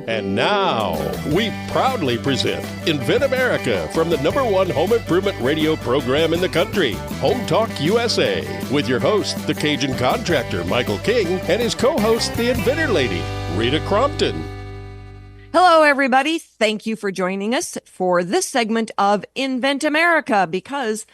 And now, we proudly present Invent America from the #1 home improvement radio program in the country, Home Talk USA, with your host, the Cajun contractor, Michael King, and his co-host, the Inventor Lady, Rita Crompton. Hello, everybody. Thank you for joining us for this segment of Invent America, because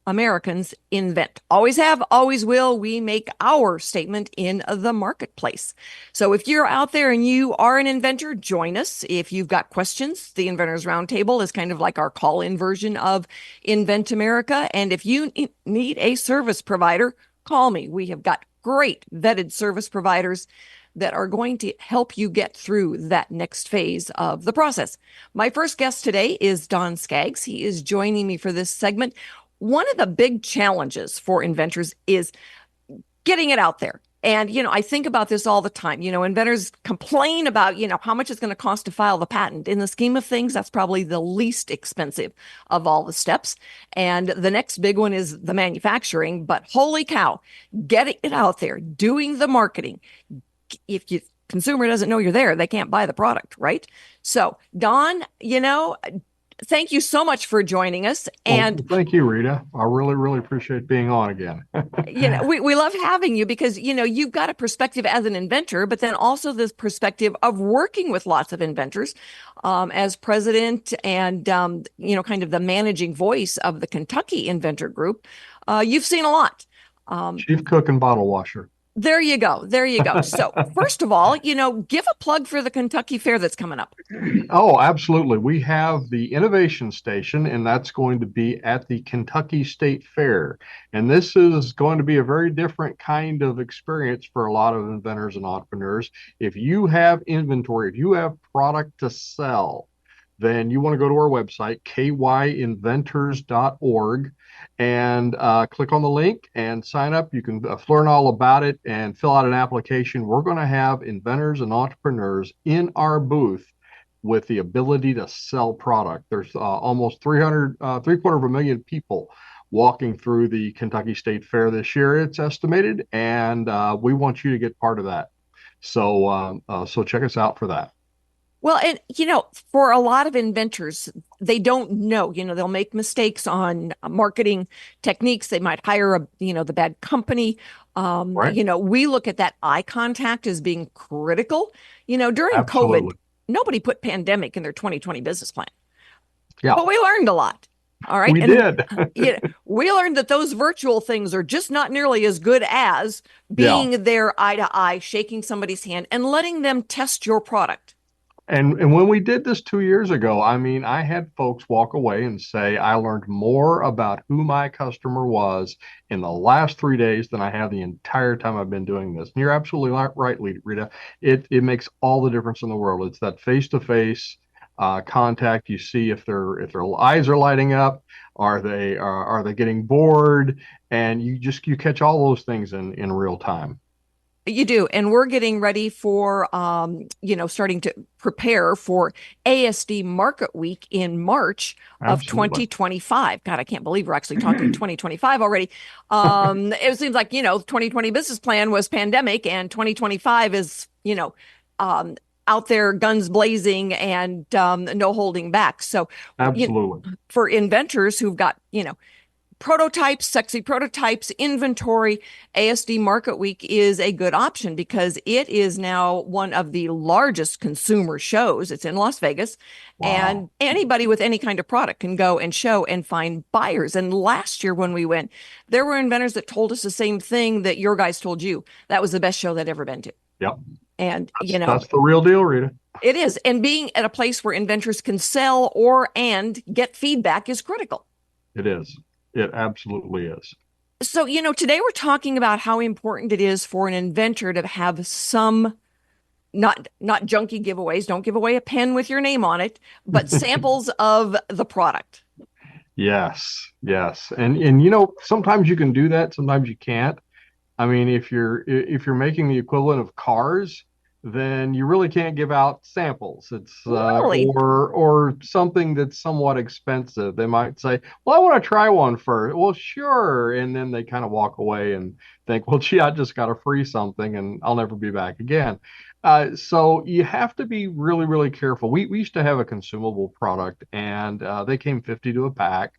Americans invent. Always have, always will. We make our statement in the marketplace. So if you're out there and you are an inventor, join us. If you've got questions, the Inventors Roundtable is kind of like our call-in version of Invent America. And if you need a service provider, call me. We have got great vetted service providers that are going to help you get through that next phase of the process. My first guest today is Don Skaggs. He is joining me for this segment. One of the big challenges for inventors is getting it out there. And, I think about this all the time. Inventors complain about, how much it's going to cost to file the patent. In the scheme of things, that's probably the least expensive of all the steps. And the next big one is the manufacturing. But holy cow, getting it out there, doing the marketing. If the consumer doesn't know you're there, they can't buy the product, right? So, Don, thank you so much for joining us. And thank you, Rita. I really, really appreciate being on again. we love having you because, you've got a perspective as an inventor, but then also this perspective of working with lots of inventors as president and, kind of the managing voice of the Kentucky Inventor Group. You've seen a lot. Chief cook and bottle washer. There you go. So first of all, give a plug for the Kentucky Fair that's coming up. Oh, absolutely. We have the Innovation Station, and that's going to be at the Kentucky State Fair. And this is going to be a very different kind of experience for a lot of inventors and entrepreneurs. If you have inventory, if you have product to sell, then you want to go to our website, kyinventors.org, and click on the link and sign up. You can learn all about it and fill out an application. We're going to have inventors and entrepreneurs in our booth with the ability to sell product. There's almost 350,000 people walking through the Kentucky State Fair this year, it's estimated, and we want you to get part of that. So check us out for that. Well, and, for a lot of inventors, they don't know, they'll make mistakes on marketing techniques. They might hire the bad company. Right. We look at that eye contact as being critical. During Absolutely. COVID, nobody put pandemic in their 2020 business plan. Yeah. But we learned a lot. All right. We did. We learned that those virtual things are just not nearly as good as being there eye to eye, shaking somebody's hand and letting them test your product. And when we did this 2 years ago, I had folks walk away and say, I learned more about who my customer was in the last 3 days than I have the entire time I've been doing this. And you're absolutely right, Rita. It makes all the difference in the world. It's that face-to-face contact. You see if their eyes are lighting up, are they getting bored, and you catch all those things in real time. You do. And we're getting ready for, starting to prepare for ASD Market Week in March of 2025. God, I can't believe we're actually talking 2025 already. It seems like, 2020 business plan was pandemic, and 2025 is, out there guns blazing and no holding back. So absolutely, for inventors who've got, prototypes, sexy prototypes, inventory, ASD Market Week is a good option because it is now one of the largest consumer shows. It's in Las Vegas. Wow. And anybody with any kind of product can go and show and find buyers. And last year when we went, there were inventors that told us the same thing that your guys told you. That was the best show they'd ever been to. Yep. And, that's the real deal, Rita. It is. And being at a place where inventors can sell and get feedback is critical. It is. It absolutely is. So, today we're talking about how important it is for an inventor to have some, not junky giveaways. Don't give away a pen with your name on it, but samples of the product. Yes. And sometimes you can do that. Sometimes you can't. If you're making the equivalent of cars, then you really can't give out samples. It's Really? or something that's somewhat expensive. They might say, "Well, I want to try one first." Well, sure, and then they kind of walk away and think, "Well, gee, I just got a free something, and I'll never be back again." So you have to be really, really careful. We used to have a consumable product, and they came 50 to a pack,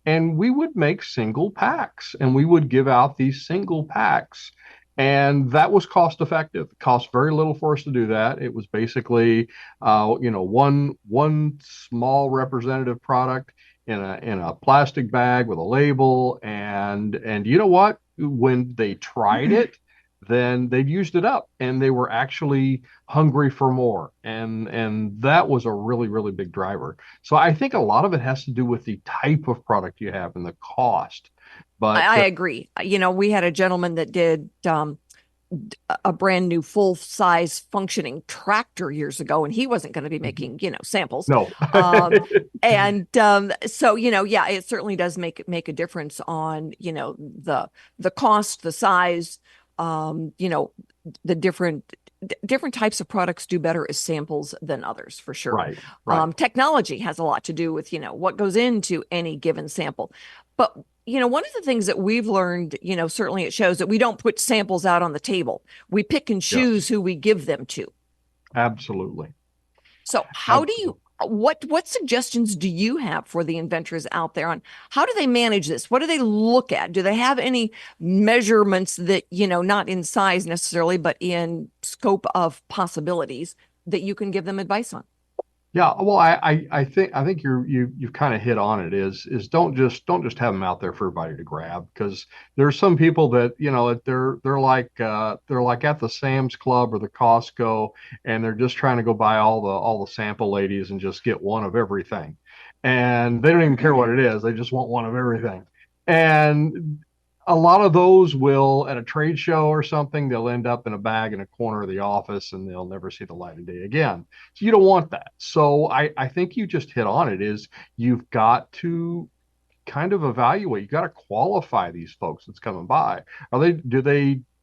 and we would make single packs, and we would give out these single packs, and that was cost effective. It cost very little for us to do that. It was basically, one small representative product in a plastic bag with a label, and you know what? When they tried it, then they'd used it up, and they were actually hungry for more, and that was a really, really big driver. So I think a lot of it has to do with the type of product you have and the cost. But I agree. We had a gentleman that did a brand new full size functioning tractor years ago, and he wasn't going to be making, samples. no. And so, yeah, it certainly does make a difference on, the cost, the size, the different types of products do better as samples than others, for sure. Right, right. Technology has a lot to do with, what goes into any given sample. But, one of the things that we've learned, certainly it shows that we don't put samples out on the table. We pick and choose Yes, who we give them to. absolutely. So how do you, Absolutely. what suggestions do you have for the inventors out there on how do they manage this? What do they look at? Do they have any measurements that, not in size necessarily, but in scope of possibilities that you can give them advice on? Yeah, well, I think you've kind of hit on it. Is don't just have them out there for everybody to grab, because there's some people that they're like at the Sam's Club or the Costco, and they're just trying to go buy all the sample ladies and just get one of everything, and they don't even care what it is. They just want one of everything, and a lot of those will, at a trade show or something, they'll end up in a bag in a corner of the office, and they'll never see the light of day again. So you don't want that. So I think you just hit on it. Is you've got to kind of evaluate. You got to qualify these folks that's coming by.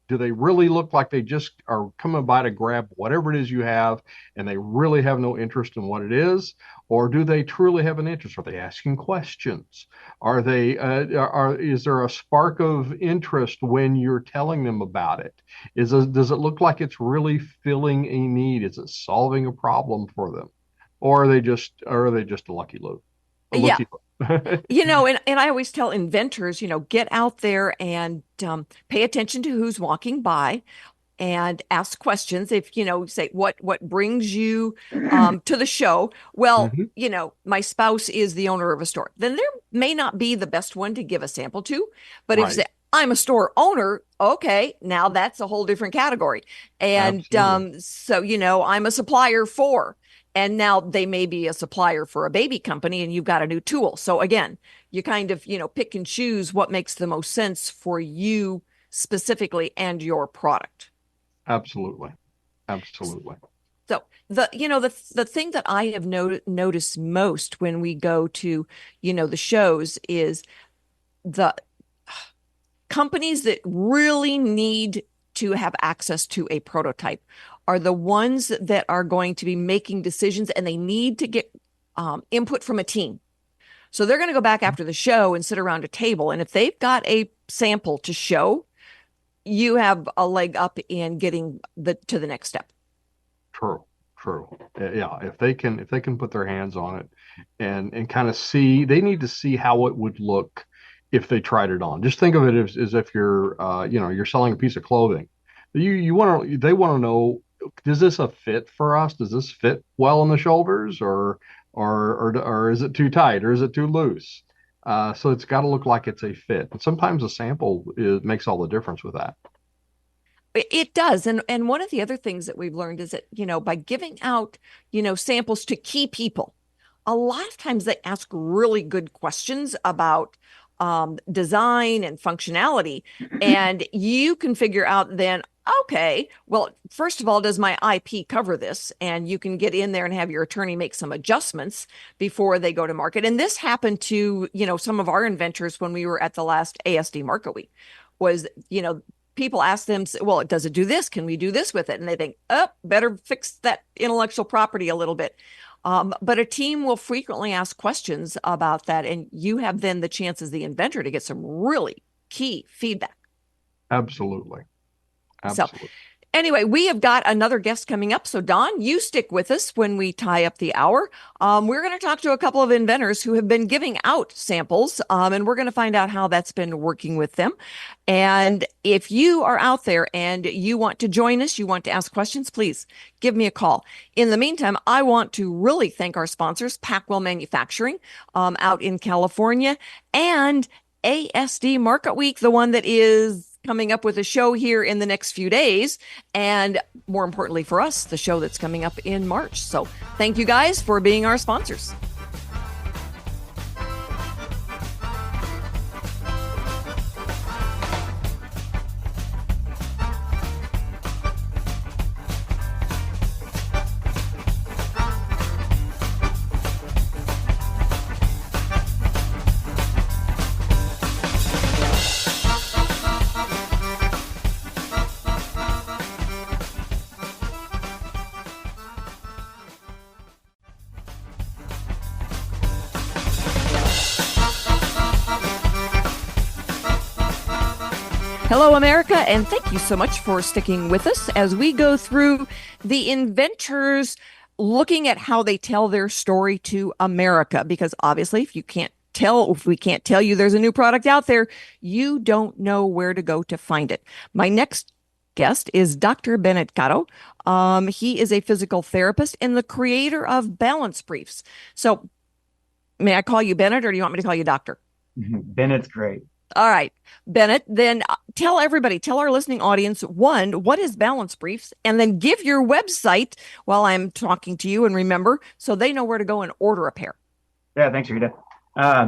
Do they really look like they just are coming by to grab whatever it is you have, and they really have no interest in what it is? Or do they truly have an interest? Are they asking questions? Is there a spark of interest when you're telling them about it? Does it look like it's really filling a need? Is it solving a problem for them? Or are they just a lucky loop? A Yeah. looky loop. And I always tell inventors, get out there and pay attention to who's walking by and ask questions. If, say what brings you to the show? Well, Mhm. my spouse is the owner of a store. Then there may not be the best one to give a sample to. But if you Right. say, I'm a store owner, okay, now that's a whole different category. And Absolutely. so, I'm a supplier for. And now they may be a supplier for a baby company and you've got a new tool. So again, you kind of, pick and choose what makes the most sense for you specifically and your product. Absolutely. Absolutely. So the thing that I have noticed most when we go to, the shows is the companies that really need to have access to a prototype are the ones that are going to be making decisions and they need to get input from a team. So they're going to go back after the show and sit around a table. And if they've got a sample to show, you have a leg up in getting to the next step. True, true. Yeah, if they can put their hands on it and kind of see, they need to see how it would look if they tried it on. Just think of it as if you're selling a piece of clothing. They want to know, does this a fit for us? Does this fit well on the shoulders, or is it too tight, or is it too loose? So it's got to look like it's a fit. And sometimes a sample makes all the difference with that. It does. And one of the other things that we've learned is that, by giving out, samples to key people, a lot of times they ask really good questions about design and functionality. And you can figure out then, okay, well, first of all, does my IP cover this? And you can get in there and have your attorney make some adjustments before they go to market. And this happened to, some of our inventors when we were at the last ASD Market Week was, people ask them, well, does it do this? Can we do this with it? And they think, oh, better fix that intellectual property a little bit. But a team will frequently ask questions about that. And you have then the chance as the inventor to get some really key feedback. Absolutely. Absolutely. So anyway, we have got another guest coming up. So Don, you stick with us when we tie up the hour. We're going to talk to a couple of inventors who have been giving out samples, and we're going to find out how that's been working with them. And if you are out there and you want to join us, you want to ask questions, please give me a call. In the meantime, I want to really thank our sponsors, Packwell Manufacturing out in California, and ASD Market Week, the one that is coming up with a show here in the next few days. And more importantly for us, the show that's coming up in March. So thank you guys for being our sponsors. Hello, America, and thank you so much for sticking with us as we go through the inventors looking at how they tell their story to America. Because obviously, if we can't tell you there's a new product out there, you don't know where to go to find it. My next guest is Dr. Bennett Gatto. He is a physical therapist and the creator of Balance Briefs. So may I call you Bennett, or do you want me to call you Doctor? Bennett's great. All right, Bennett, then tell our listening audience, one, what is Balance Briefs? And then give your website while I'm talking to you, and remember, so they know where to go and order a pair. Yeah, thanks, Rita.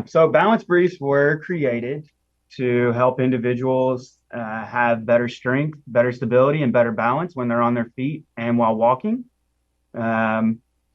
So Balance Briefs were created to help individuals have better strength, better stability, and better balance when they're on their feet and while walking.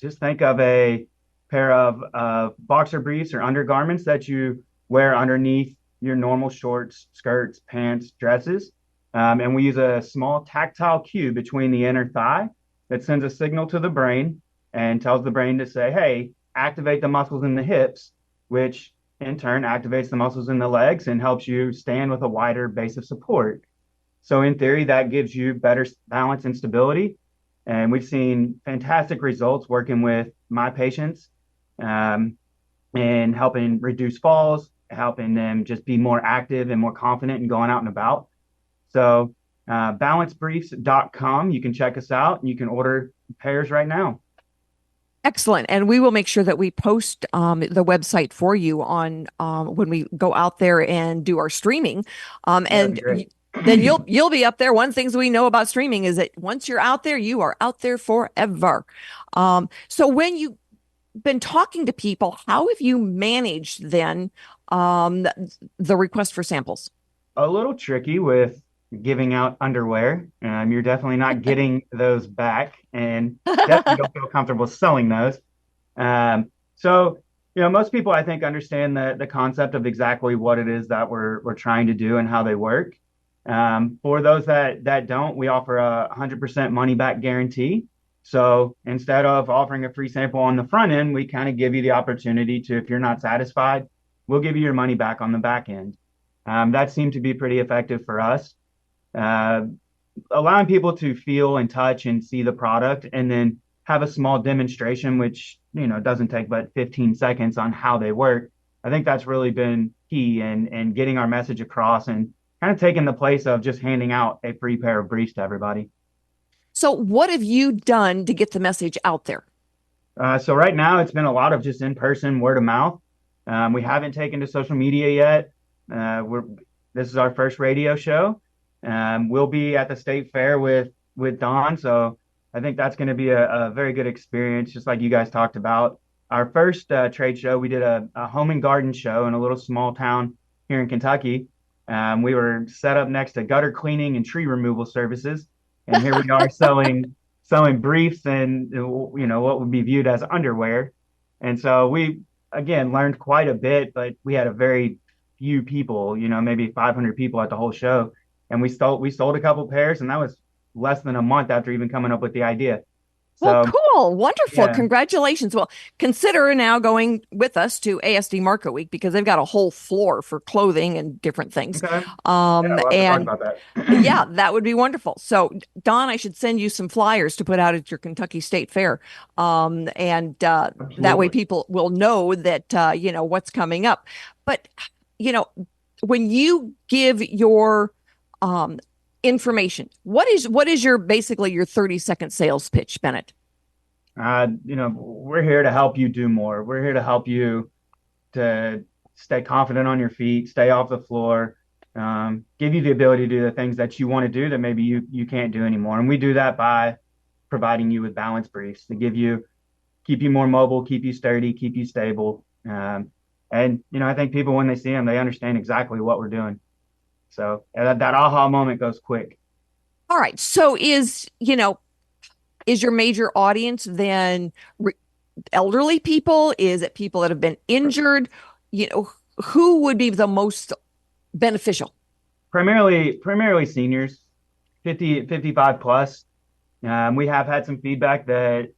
Just think of a pair of boxer briefs or undergarments that you wear underneath your normal shorts, skirts, pants, dresses. And we use a small tactile cue between the inner thigh that sends a signal to the brain and tells the brain to say, hey, activate the muscles in the hips, which in turn activates the muscles in the legs and helps you stand with a wider base of support. So in theory, that gives you better balance and stability. And we've seen fantastic results working with my patients and helping reduce falls, helping them just be more active and more confident in going out and about. So balancebriefs.com, you can check us out and you can order pairs right now. Excellent. And we will make sure that we post the website for you on when we go out there and do our streaming. And then you'll be up there. One of the things we know about streaming is that once you're out there, you are out there forever. So when you've been talking to people, how have you managed then the request for samples? A little tricky with giving out underwear. You're definitely not getting those back, and definitely don't feel comfortable selling those. So, most people, I think, understand the concept of exactly what it is that we're trying to do and how they work. For those that don't, we offer a 100% money back guarantee. So instead of offering a free sample on the front end, we kind of give you the opportunity to, if you're not satisfied, we'll give you your money back on the back end. That seemed to be pretty effective for us. Allowing people to feel and touch and see the product, and then have a small demonstration, which, doesn't take but 15 seconds on how they work. I think that's really been key in getting our message across and kind of taking the place of just handing out a free pair of briefs to everybody. So what have you done to get the message out there? So right now it's been a lot of just in-person, word of mouth. We haven't taken to social media yet. This is our first radio show. We'll be at the state fair with Don. So I think that's going to be a very good experience, just like you guys talked about. Our first trade show, we did a home and garden show in a little small town here in Kentucky. We were set up next to gutter cleaning and tree removal services. And here we are selling briefs and, what would be viewed as underwear. And so we, again, learned quite a bit, but we had a very few people, maybe 500 people at the whole show. and we sold a couple pairs, and that was less than a month after even coming up with the idea. Well, So cool. Wonderful. yeah, Congratulations. Well, consider now going with us to ASD Market Week because they've got a whole floor for clothing and different things. okay, yeah, we'll have to talk And about that. yeah, that would be wonderful. So, Don, I should send you some flyers to put out at your Kentucky State Fair. And that way Absolutely. people will know that, what's coming up. But, when you give your um, information, what is your basically your 30-second sales pitch, Bennett? We're here to help you do more. We're here to help you to stay confident on your feet, stay off the floor, give you the ability to do the things that you want to do that maybe you can't do anymore. And we do that by providing you with balance briefs to keep you more mobile, keep you sturdy, keep you stable. And I think people, when they see them, they understand exactly what we're doing. So that aha moment goes quick. All right. So is your major audience then elderly people? Is it people that have been injured? Who would be the most beneficial? Primarily seniors, 55 plus. We have had some feedback that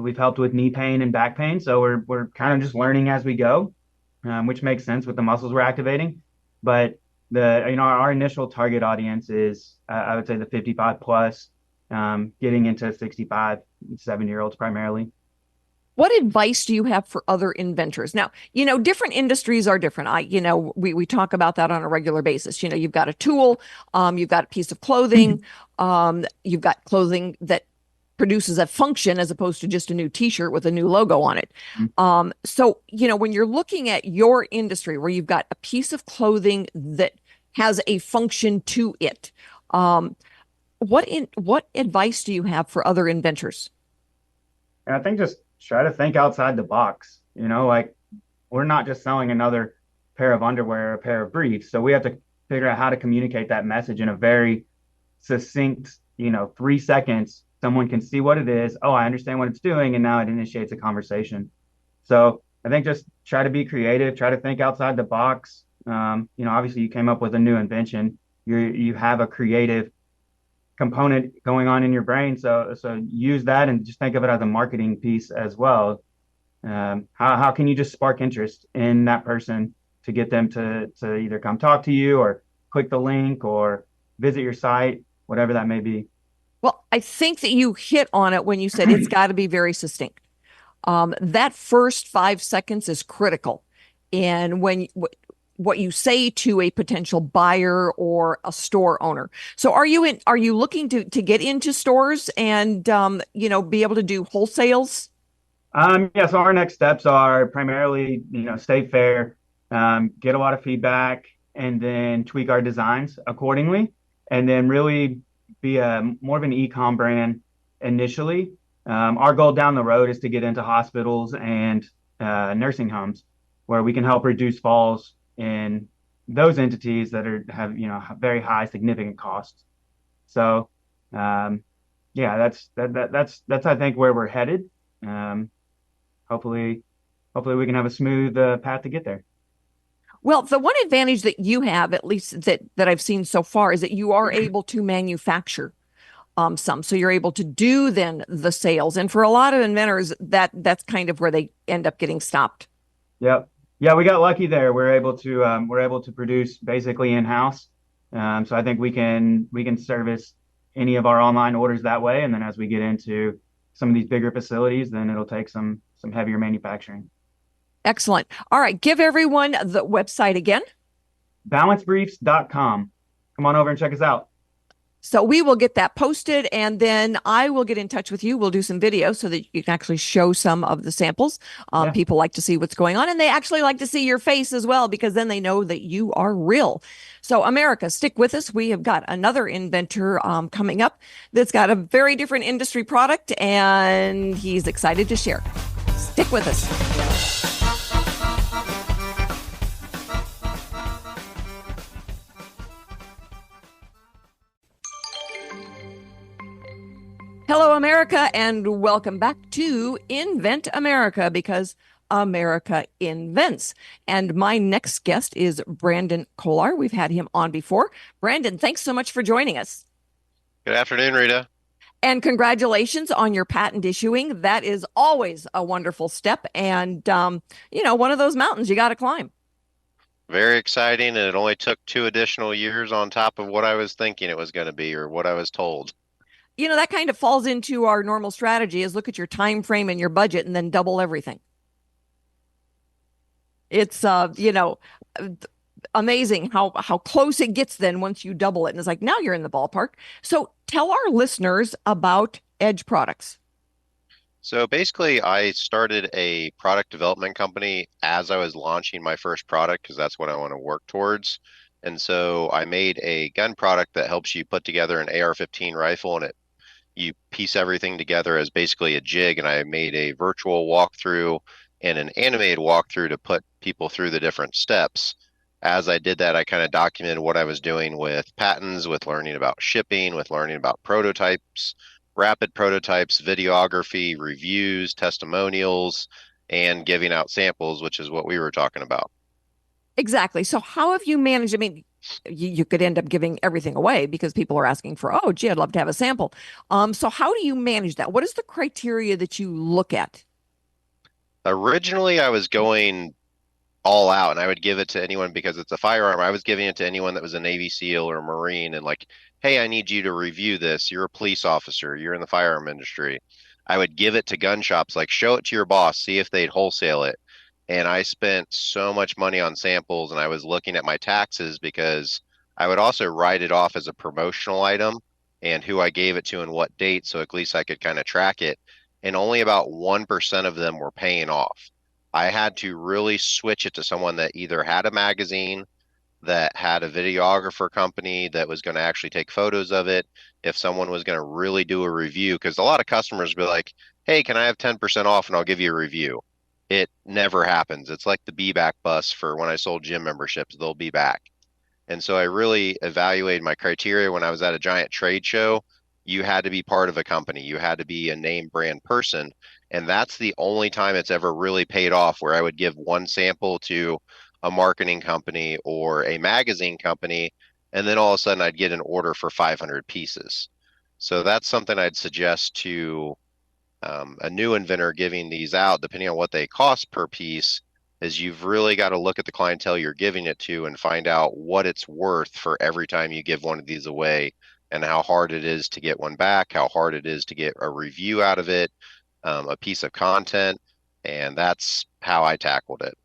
we've helped with knee pain and back pain. So we're kind of just learning as we go, which makes sense with the muscles we're activating. But our initial target audience is, I would say, the 55 plus, getting into 65, 70-year-olds primarily. What advice do you have for other inventors? Now, different industries are different. We talk about that on a regular basis. You've got a tool, you've got a piece of clothing, you've got clothing that produces a function as opposed to just a new t-shirt with a new logo on it. So, when you're looking at your industry where you've got a piece of clothing that has a function to it, what advice do you have for other inventors? And I think just try to think outside the box. Like, we're not just selling another pair of underwear or a pair of briefs. So we have to figure out how to communicate that message in a very succinct, 3 seconds. Someone can see what it is. Oh, I understand what it's doing. And now it initiates a conversation. So I think just try to be creative, try to think outside the box. Obviously you came up with a new invention. You have a creative component going on in your brain. So use that and just think of it as a marketing piece as well. How can you just spark interest in that person to get them to either come talk to you or click the link or visit your site, whatever that may be. Well, I think that you hit on it when you said it's got to be very succinct. That first 5 seconds is critical. And what you say to a potential buyer or a store owner. So are you looking to get into stores and be able to do wholesales? Yeah, so our next steps are primarily, state fair, get a lot of feedback, and then tweak our designs accordingly, and then really be more of an e-com brand initially. Our goal down the road is to get into hospitals and nursing homes where we can help reduce falls in those entities that have very high significant costs. So yeah, that's I think where we're headed. Hopefully we can have a smooth path to get there. Well, the one advantage that you have, at least that I've seen so far, is that you are able to manufacture some. So you're able to do then the sales. And for a lot of inventors, that's kind of where they end up getting stopped. Yep. Yeah, we got lucky there. We're able to produce basically in-house. So I think we can service any of our online orders that way. And then as we get into some of these bigger facilities, then it'll take some heavier manufacturing. Excellent. All right. Give everyone the website again. Balancebriefs.com. Come on over and check us out. So we will get that posted, and then I will get in touch with you. We'll do some videos so that you can actually show some of the samples. Yeah. People like to see what's going on, and they actually like to see your face as well, because then they know that you are real. So America, stick with us. We have got another inventor coming up that's got a very different industry product, and he's excited to share. Stick with us. Hello, America, and welcome back to Invent America, because America Invents. And my next guest is Brandon Kollar. We've had him on before. Brandon, thanks so much for joining us. Good afternoon, Rita. And congratulations on your patent issuing. That is always a wonderful step. And, one of those mountains you got to climb. Very exciting, and it only took 2 additional years on top of what I was thinking it was going to be or what I was told. That kind of falls into our normal strategy is look at your time frame and your budget and then double everything. It's, amazing how close it gets then once you double it. And it's like, now you're in the ballpark. So tell our listeners about Edge Products. So basically, I started a product development company as I was launching my first product because that's what I want to work towards. And so I made a gun product that helps you put together an AR-15 rifle, and you piece everything together as basically a jig. And I made a virtual walkthrough and an animated walkthrough to put people through the different steps. As I did that, I kind of documented what I was doing with patents, with learning about shipping, with learning about prototypes, rapid prototypes, videography, reviews, testimonials, and giving out samples, which is what we were talking about. Exactly. So how have you managed? I mean, you could end up giving everything away because people are asking for, oh, gee, I'd love to have a sample. So how do you manage that? What is the criteria that you look at? Originally, I was going all out and I would give it to anyone because it's a firearm. I was giving it to anyone that was a Navy SEAL or a Marine and like, hey, I need you to review this. You're a police officer. You're in the firearm industry. I would give it to gun shops, like show it to your boss, see if they'd wholesale it. And I spent so much money on samples and I was looking at my taxes because I would also write it off as a promotional item and who I gave it to and what date. So at least I could kind of track it. And only about 1% of them were paying off. I had to really switch it to someone that either had a magazine, that had a videographer company that was going to actually take photos of it, if someone was going to really do a review, because a lot of customers be like, hey, can I have 10% off and I'll give you a review? It never happens. It's like the Be Back bus for when I sold gym memberships, they'll be back. And so I really evaluated my criteria when I was at a giant trade show. You had to be part of a company. You had to be a name brand person. And that's the only time it's ever really paid off where I would give one sample to a marketing company or a magazine company. And then all of a sudden I'd get an order for 500 pieces. So that's something I'd suggest to a new inventor giving these out, depending on what they cost per piece, is you've really got to look at the clientele you're giving it to and find out what it's worth for every time you give one of these away and how hard it is to get one back, how hard it is to get a review out of it, a piece of content. And that's how I tackled it.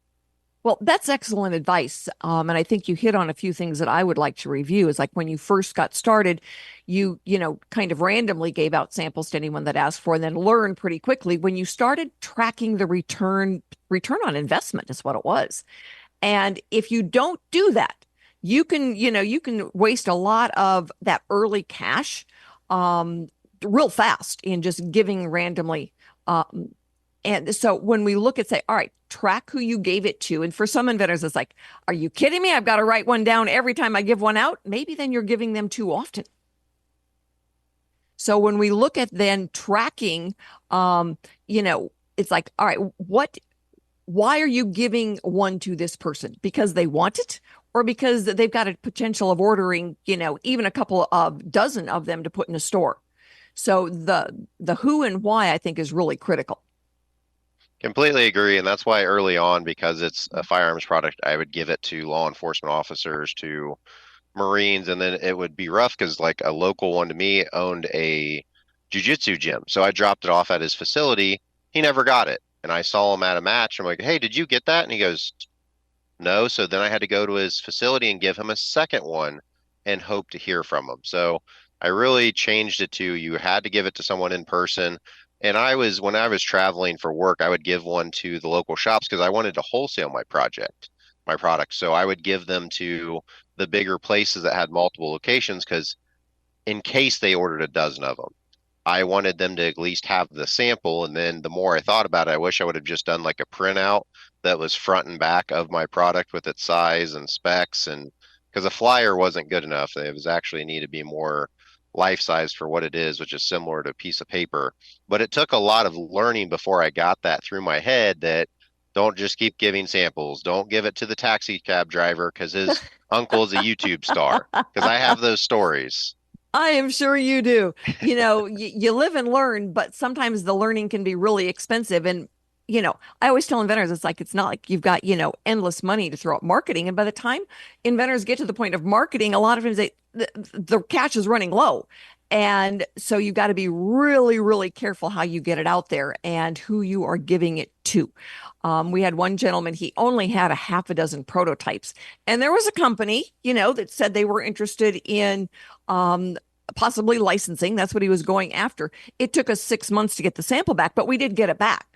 Well, that's excellent advice. And I think you hit on a few things that I would like to review is like when you first got started, you kind of randomly gave out samples to anyone that asked for and then learned pretty quickly when you started tracking the return on investment is what it was. And if you don't do that, you can waste a lot of that early cash real fast in just giving randomly. And so when we look at say, all right, track who you gave it to. And for some inventors, it's like, are you kidding me? I've got to write one down every time I give one out. Maybe then you're giving them too often. So when we look at then tracking, it's like, all right, why are you giving one to this person? Because they want it or because they've got a potential of ordering, even a couple of dozen of them to put in a store. So the who and why I think is really critical. Completely agree. And that's why early on, because it's a firearms product, I would give it to law enforcement officers, to Marines, and then it would be rough because like a local one to me owned a jiu-jitsu gym. So I dropped it off at his facility. He never got it. And I saw him at a match. I'm like, hey, did you get that? And he goes, no. So then I had to go to his facility and give him a second one and hope to hear from him. So I really changed it to you had to give it to someone in person. And when I was traveling for work, I would give one to the local shops because I wanted to wholesale my product. So I would give them to the bigger places that had multiple locations because in case they ordered a dozen of them, I wanted them to at least have the sample. And then the more I thought about it, I wish I would have just done like a printout that was front and back of my product with its size and specs. And because a flyer wasn't good enough, it was actually needed to be more life size for what it is, which is similar to a piece of paper. But it took a lot of learning before I got that through my head that Don't just keep giving samples. Don't give it to the taxi cab driver because his uncle is a YouTube star. Because I have those stories. I am sure you do. You live and learn, but sometimes the learning can be really expensive. And, I always tell inventors, it's not like you've got, endless money to throw at marketing. And by the time inventors get to the point of marketing, a lot of times the cash is running low. And so you've got to be really, really careful how you get it out there and who you are giving it to. We had one gentleman, he only had a half a dozen prototypes. And there was a company, that said they were interested in possibly licensing. That's what he was going after. It took us 6 months to get the sample back, but we did get it back,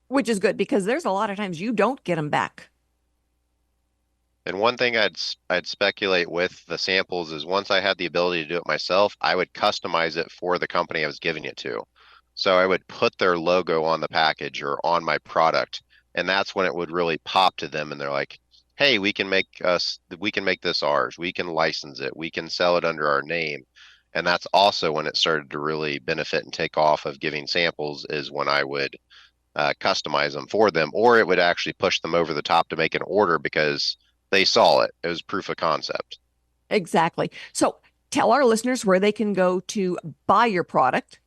which is good because there's a lot of times you don't get them back. And one thing I'd speculate with the samples is once I had the ability to do it myself, I would customize it for the company I was giving it to. So I would put their logo on the package or on my product, and that's when it would really pop to them and they're like, hey, we can make this ours. We can license it. We can sell it under our name. And that's also when it started to really benefit and take off of giving samples is when I would customize them for them, or it would actually push them over the top to make an order because they saw it. It was proof of concept. Exactly. So tell our listeners where they can go to buy your product.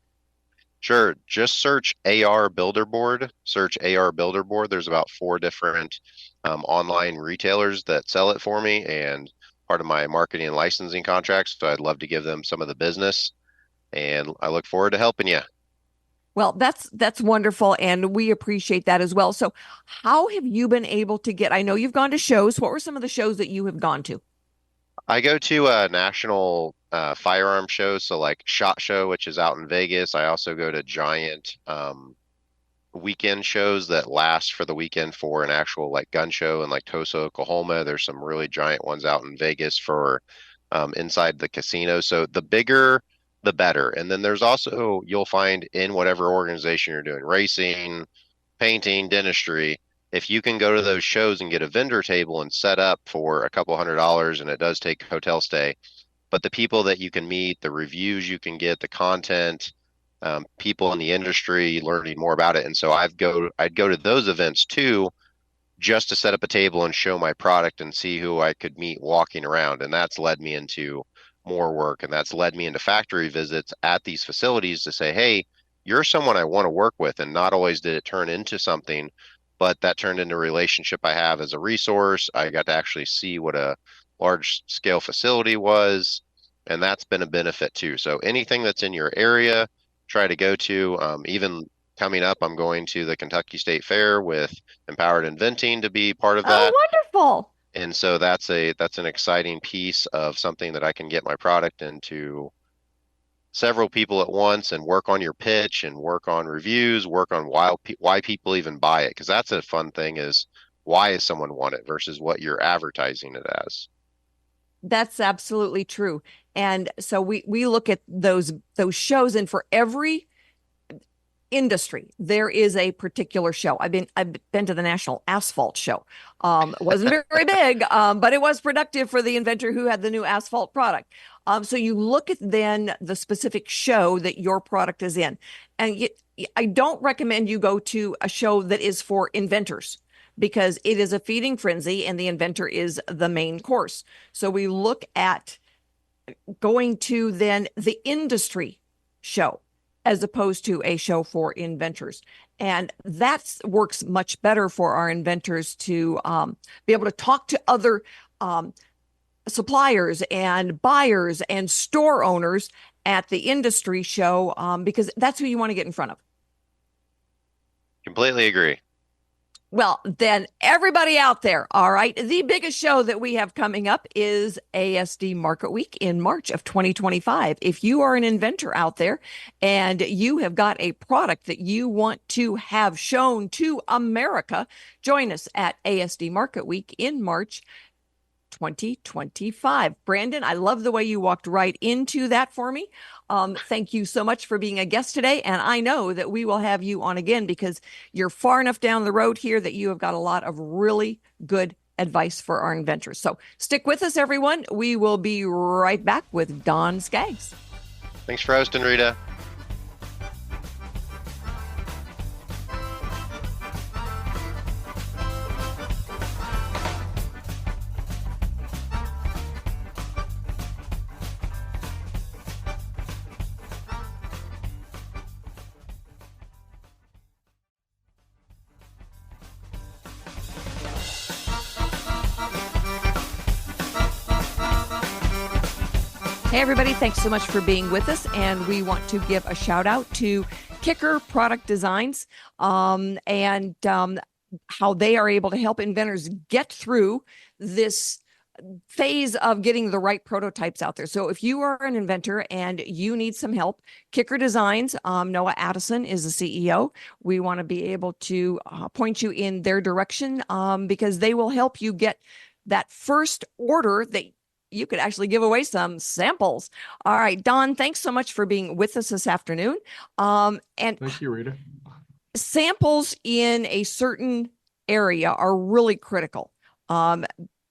Sure. Just search AR Builder Board. Search AR Builder Board. There's about 4 different online retailers that sell it for me and part of my marketing and licensing contracts. So I'd love to give them some of the business and I look forward to helping you. Well, that's wonderful. And we appreciate that as well. So how have you been able to I know you've gone to shows. What were some of the shows that you have gone to? I go to national firearm shows. So like SHOT Show, which is out in Vegas. I also go to giant weekend shows that last for the weekend for an actual like gun show in like Tulsa, Oklahoma. There's some really giant ones out in Vegas for inside the casino. So the bigger, the better. And then there's also, you'll find in whatever organization you're doing, racing, painting, dentistry, if you can go to those shows and get a vendor table and set up for a couple $100, and it does take hotel stay, but the people that you can meet, the reviews you can get, the content, people in the industry learning more about it. And so I'd go to those events too, just to set up a table and show my product and see who I could meet walking around. And that's led me into more work. And that's led me into factory visits at these facilities to say, hey, you're someone I want to work with. And not always did it turn into something, but that turned into a relationship I have as a resource. I got to actually see what a large scale facility was. And that's been a benefit too. So anything that's in your area, try to go to. Even coming up, I'm going to the Kentucky State Fair with Empowered Inventing to be part of that. Oh, wonderful. And so that's an exciting piece of something that I can get my product into several people at once and work on your pitch and work on reviews, work on why people even buy it. Because that's a fun thing is why does someone want it versus what you're advertising it as. That's absolutely true. And so we look at those shows, and for every industry, there is a particular show. I've been to the National Asphalt Show. It wasn't very big, but it was productive for the inventor who had the new asphalt product. So you look at then the specific show that your product is in. And I don't recommend you go to a show that is for inventors, because it is a feeding frenzy and the inventor is the main course. So we look at going to then the industry show as opposed to a show for inventors. And that works much better for our inventors to be able to talk to other suppliers and buyers and store owners at the industry show, because that's who you want to get in front of. Completely agree. Well, then everybody out there, all right, the biggest show that we have coming up is ASD Market Week in March of 2025. If you are an inventor out there and you have got a product that you want to have shown to America, join us at ASD Market Week in March 2025. Brandon, I love the way you walked right into that for me. Thank you so much for being a guest today. And I know that we will have you on again because you're far enough down the road here that you have got a lot of really good advice for our inventors. So stick with us, everyone. We will be right back with Don Skaggs. Thanks for hosting, Rita. Hey, everybody, thanks so much for being with us. And we want to give a shout out to Kicker Product Designs and how they are able to help inventors get through this phase of getting the right prototypes out there. So if you are an inventor and you need some help, Kicker Designs, Noah Addison is the CEO. We want to be able to point you in their direction because they will help you get that first order that you could actually give away some samples. All right, Don, thanks so much for being with us this afternoon. And Thank you, Rita. Samples in a certain area are really critical.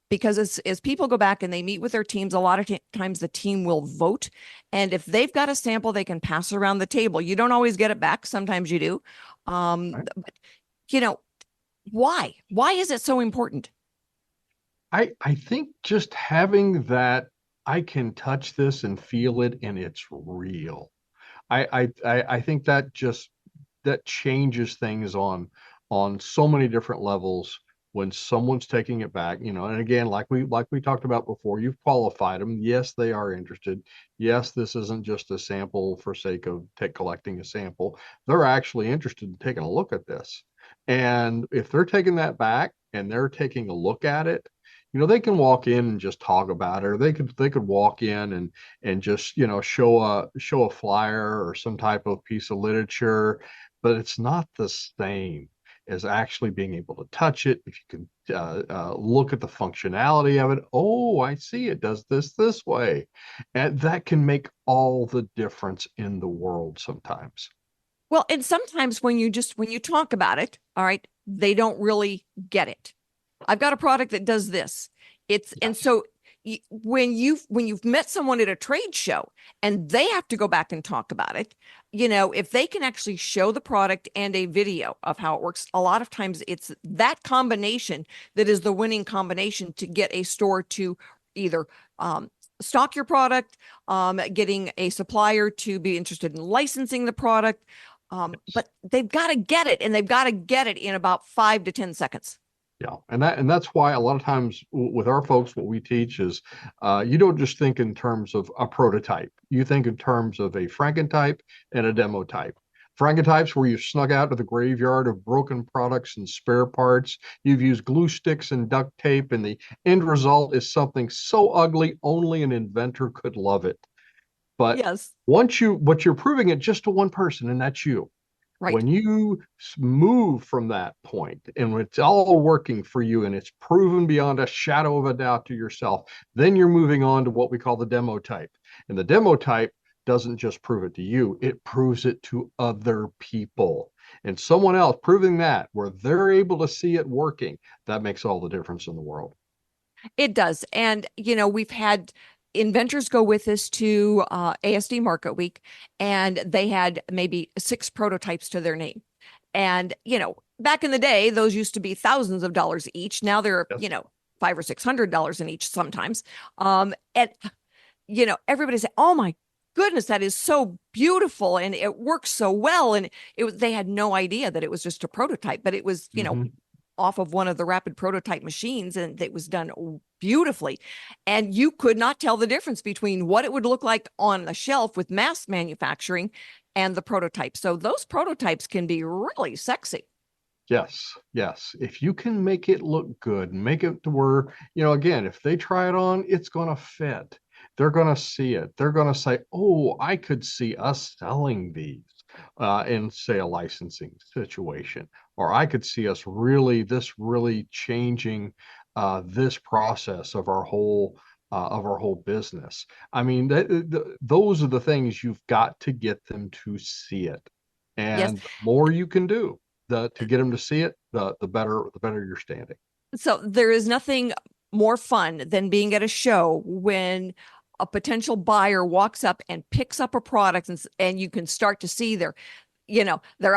Because as people go back and they meet with their teams, a lot of times the team will vote. And if they've got a sample, they can pass it around the table. You don't always get it back. Sometimes you do. But, why? Why is it so important? I think just having that, I can touch this and feel it and it's real. I think that changes things on so many different levels when someone's taking it back, and again, like we talked about before, you've qualified them. Yes, they are interested. Yes, this isn't just a sample for sake of collecting a sample. They're actually interested in taking a look at this. And if they're taking that back and they're taking a look at it, they can walk in and just talk about it, or they could walk in and just, show a flyer or some type of piece of literature, but it's not the same as actually being able to touch it. If you can look at the functionality of it, oh, I see it does this way. And that can make all the difference in the world sometimes. Well, and sometimes when you talk about it, all right, they don't really get it. I've got a product that does this. And so when you've met someone at a trade show and they have to go back and talk about it, if they can actually show the product and a video of how it works, a lot of times it's that combination that is the winning combination to get a store to either stock your product, getting a supplier to be interested in licensing the product. But they've got to get it, and they've got to get it in about 5 to 10 seconds. Yeah, and that's why a lot of times with our folks, what we teach is you don't just think in terms of a prototype. You think in terms of a Frankentype and a demo type. Frankentypes where you've snuck out to the graveyard of broken products and spare parts. You've used glue sticks and duct tape, and the end result is something so ugly only an inventor could love it. But yes, what you're proving it just to one person, and that's you. Right. When you move from that point and it's all working for you and it's proven beyond a shadow of a doubt to yourself, then you're moving on to what we call the demo type. And the demo type doesn't just prove it to you, it proves it to other people. And someone else proving that where they're able to see it working, that makes all the difference in the world. It does. And, we've had inventors go with us to ASD Market Week, and they had maybe 6 prototypes to their name. And, back in the day, those used to be thousands of dollars each. Now they're, Yes. $500 or $600 in each sometimes. And, everybody say, oh my goodness, that is so beautiful. And it works so well. And they had no idea that it was just a prototype, but it was, off of one of the rapid prototype machines, and it was done beautifully. And you could not tell the difference between what it would look like on a shelf with mass manufacturing and the prototype. So those prototypes can be really sexy. Yes. If you can make it look good, make it to where, again, if they try it on, it's going to fit. They're going to see it. They're going to say, oh, I could see us selling these in, say, a licensing situation, or I could see us really changing this process of our whole business. I mean, those are the things you've got to get them to see it. And the more you can do to get them to see it, the better you're standing. So there is nothing more fun than being at a show when a potential buyer walks up and picks up a product, and you can start to see their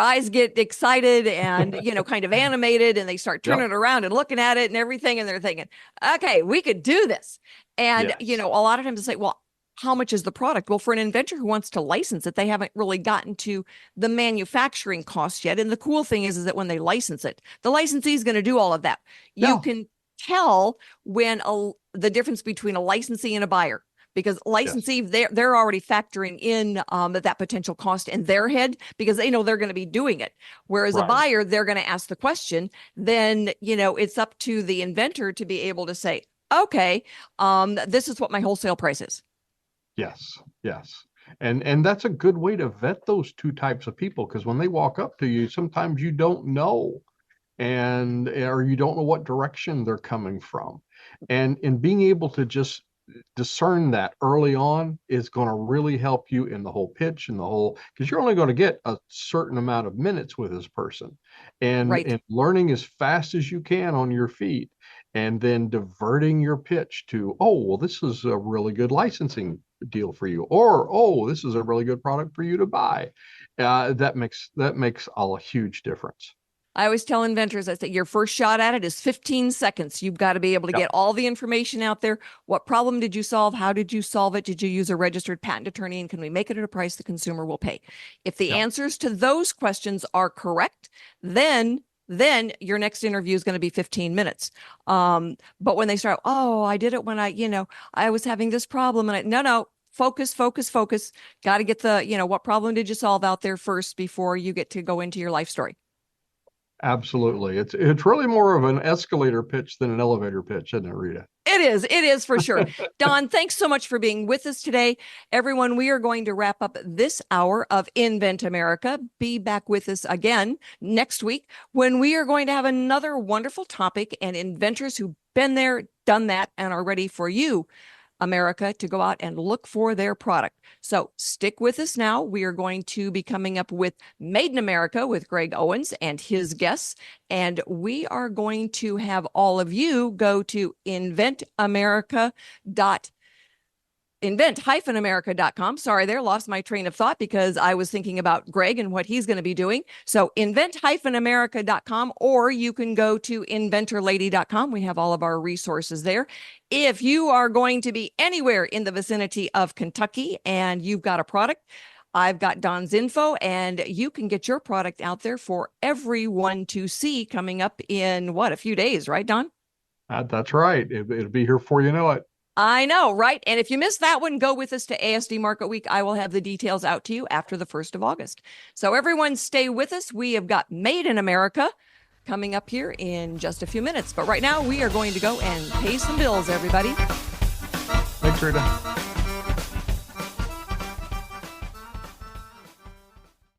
eyes get excited and, kind of animated, and they start turning it around and looking at it and everything. And they're thinking, okay, we could do this. And, a lot of times they say, well, how much is the product? Well, for an inventor who wants to license it, they haven't really gotten to the manufacturing costs yet. And the cool thing is that when they license it, the licensee is going to do all of that. You can tell when the difference between a licensee and a buyer. because licensee, they're already factoring in that potential cost in their head because they know they're going to be doing it. Whereas a buyer, they're going to ask the question. Then, it's up to the inventor to be able to say, okay, this is what my wholesale price is. Yes. And that's a good way to vet those two types of people, because when they walk up to you, sometimes you don't know, or you don't know what direction they're coming from. And being able to just discern that early on is going to really help you in the whole pitch and because you're only going to get a certain amount of minutes with this person, and learning as fast as you can on your feet, and then diverting your pitch to, oh, well, this is a really good licensing deal for you, or, oh, this is a really good product for you to buy. That makes a huge difference. I always tell inventors, I say, your first shot at it is 15 seconds. You've got to be able to get all the information out there. What problem did you solve? How did you solve it? Did you use a registered patent attorney? And can we make it at a price the consumer will pay? If the answers to those questions are correct, then your next interview is going to be 15 minutes. But when they start, oh, I did it when I was having this problem. And no, focus. Got to get the, what problem did you solve out there first before you get to go into your life story. Absolutely. It's really more of an escalator pitch than an elevator pitch, isn't it, Rita? It is for sure. Don, thanks so much for being with us today. Everyone, we are going to wrap up this hour of Invent America. Be back with us again next week when we are going to have another wonderful topic and inventors who've been there, done that, and are ready for you, America, to go out and look for their product. So stick with us now. We are going to be coming up with Made in America with Greg Owens and his guests. And we are going to have all of you go to invent-america.com. Sorry, lost my train of thought because I was thinking about Greg and what he's going to be doing. So invent-america.com, or you can go to inventorlady.com. We have all of our resources there. If you are going to be anywhere in the vicinity of Kentucky and you've got a product, I've got Don's info, and you can get your product out there for everyone to see coming up in a few days, right, Don? That's right. It'll be here before you know it. I know, right? And if you missed that one, go with us to ASD Market Week. I will have the details out to you after the 1st of August. So everyone stay with us. We have got Made in America coming up here in just a few minutes. But right now we are going to go and pay some bills, everybody. Thanks, Rita.